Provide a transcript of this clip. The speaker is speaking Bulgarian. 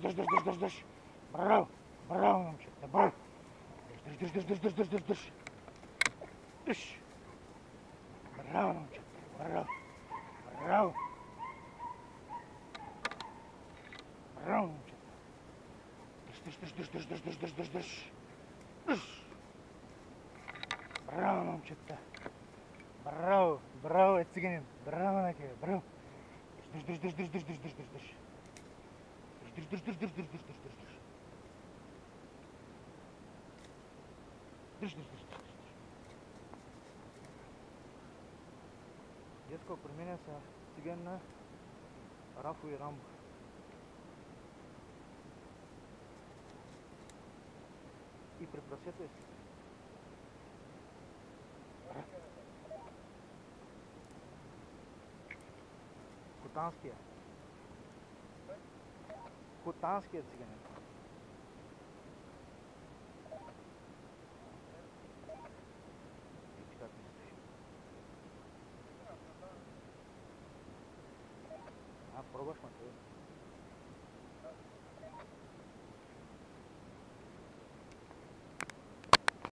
Дъж. Браво, браво, момчета, браво. Дъж. Дъж. Браво, момчета, браво. Браво. Браво, момчета. Дъж. Браво, момчета. Браво, браво е циганин. Браво на тебе, браво. Дъж. Дядко, променя се циган на Рафо и Рамбо. И при прасето е си. Хотанския. Хотанския циганин. Пробваш ме,